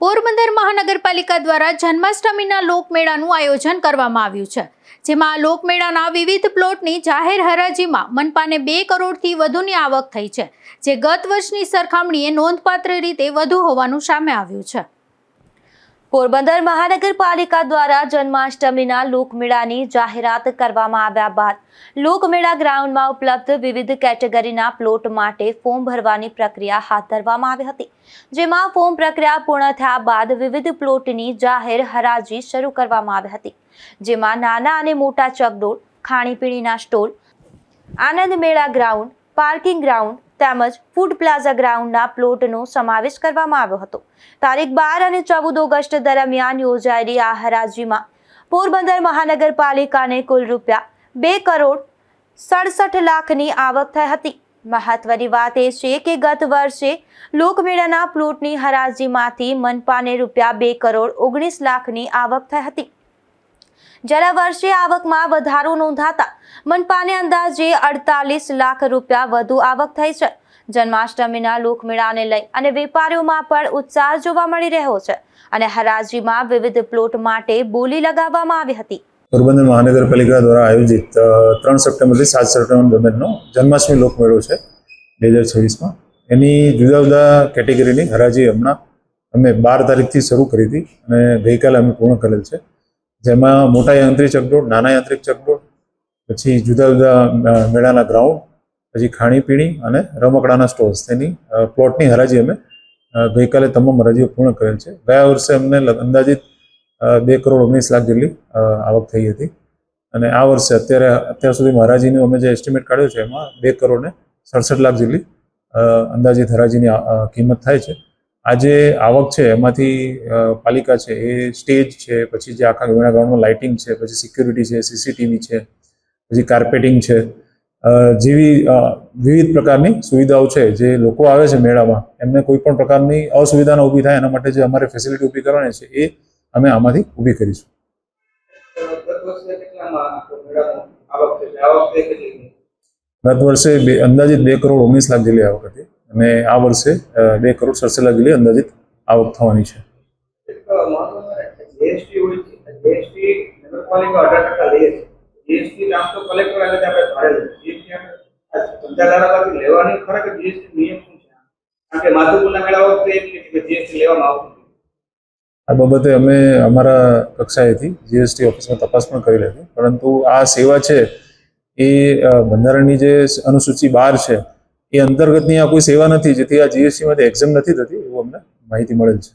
પોરબંદર મહાનગરપાલિકા દ્વારા જન્માષ્ટમીના લોકમેળાનું આયોજન કરવામાં આવ્યું છે, જેમાં લોકમેળાના વિવિધ પ્લોટની જાહેર હરાજીમાં મનપાને 2 કરોડથી વધુની આવક થઈ છે, જે ગત વર્ષની સરખામણીએ નોંધપાત્ર રીતે વધુ હોવાનું સામે આવ્યું છે। પોરબંદર મહાનગરપાલિકા દ્વારા જન્માષ્ટમીના લોકમેળાની જાહેરાત કરવામાં આવ્યા બાદ લોકમેળા ગ્રાઉન્ડમાં ઉપલબ્ધ વિવિધ કેટેગરીના પ્લોટ માટે ફોર્મ ભરવાની પ્રક્રિયા હાથ ધરવામાં આવી હતી, જેમાં ફોર્મ પ્રક્રિયા પૂર્ણ થયા બાદ વિવિધ પ્લોટની જાહેર હરાજી શરૂ કરવામાં આવી હતી, જેમાં નાના અને મોટા ચકડોળ, ખાણીપીણીના સ્ટોલ, આનંદ મેળા ગ્રાઉન્ડ, પાર્કિંગ ગ્રાઉન્ડ તેમજ ફૂડ પ્લાઝા ગ્રાઉન્ડના પ્લોટનો સમાવેશ કરવામાં આવ્યો હતો। તારીખ 12 અને 14 ઓગસ્ટ દરમિયાન યોજાયેલી આ હરાજીમાં પોરબંદર મહાનગરપાલિકાને કુલ ₹2,67,00,000ની આવક થઈ હતી। મહત્વની વાત એ છે કે ગત વર્ષે લોકમેળાના પ્લોટની હરાજીમાંથી મનપાને ₹2,19,00,000ની આવક થઈ હતી, જ્યારે વર્ષે આવકમાં વધારો નોંધાતા મનપાને અંદાજે ₹48 લાખ વધુ આવક થઈ છે। જન્માષ્ટમીના લોકમેળાને લઈ અને વેપારીઓમાં પણ ઉત્સાહ જોવા મળી રહ્યો છે અને હરાજીમાં વિવિધ પ્લોટ માટે બોલી લગાવવામાં આવી હતી। પોરબંદર મહાનગરપાલિકા દ્વારા આયોજિત 3 સપ્ટેમ્બરથી 7 સપ્ટેમ્બર દરમિયાનનો જન્માષ્ટમી લોકમેળો છે 2026માં। એની જુદા જુદા કેટેગરીની હરાજી હમણાં અમે 12 તારીખથી શરૂ કરી હતી અને ગઈકાલે અમે પૂર્ણ કરેલ છે, જેમાં મોટા યાંત્રિક ચકડોળ, નાના યાંત્રિક ચકડોળ, પછી જુદા જુદા મેળાના ગ્રાઉન્ડ, પછી ખાણીપીણી અને રમકડાના સ્ટોલ્સ, તેની પ્લોટની હરાજી અમે ગઈકાલે તમામ હરાજીઓ પૂર્ણ કરેલ છે। ગયા વર્ષે અમને અંદાજિત ₹2,19,00,000 જેટલી આવક થઈ હતી અને આ વર્ષે અત્યાર સુધીમાં હરાજીનું અમે જે એસ્ટિમેટ કાઢ્યો છે એમાં ₹2,67,00,000 જેટલી અંદાજિત હરાજીની કિંમત થાય છે। આ જે આવક છે એમાંથી પાલિકા છે એ સ્ટેજ છે, પછી જે આખા મેળા ગ્રાઉન્ડમાં લાઇટિંગ છે, પછી સિક્યુરિટી છે, CCTV છે, પછી કાર્પેટિંગ છે, જેવી વિવિધ પ્રકારની સુવિધાઓ છે। જે લોકો આવે છે મેળામાં એમને કોઈ પણ પ્રકારની અસુવિધા ન ઊભી થાય એના માટે જે અમારે ફેસિલિટી ઊભી કરવાની છે એ અમે આમાંથી ઊભી કરીશું। ગત વર્ષે અંદાજિત ₹2,19,00,000 જેટલી આવક હતી અને આ વર્ષે ₹2,67,00,000 જેટલી અંદાજિત આવક થવાની છે। આ બાબતે અમે અમારા કક્ષાએથી જીએસટી ઓફિસમાં તપાસ પણ કરી હતી, પરંતુ આ સેવા છે એ બંધારણની જે અનુસૂચિ 12 છે એ અંતર્ગતની આ કોઈ સેવા નથી, જેથી આ જીએસટીમાંથી એક્ઝેમ્પ નથી થતી એવું અમને માહિતી મળેલ છે।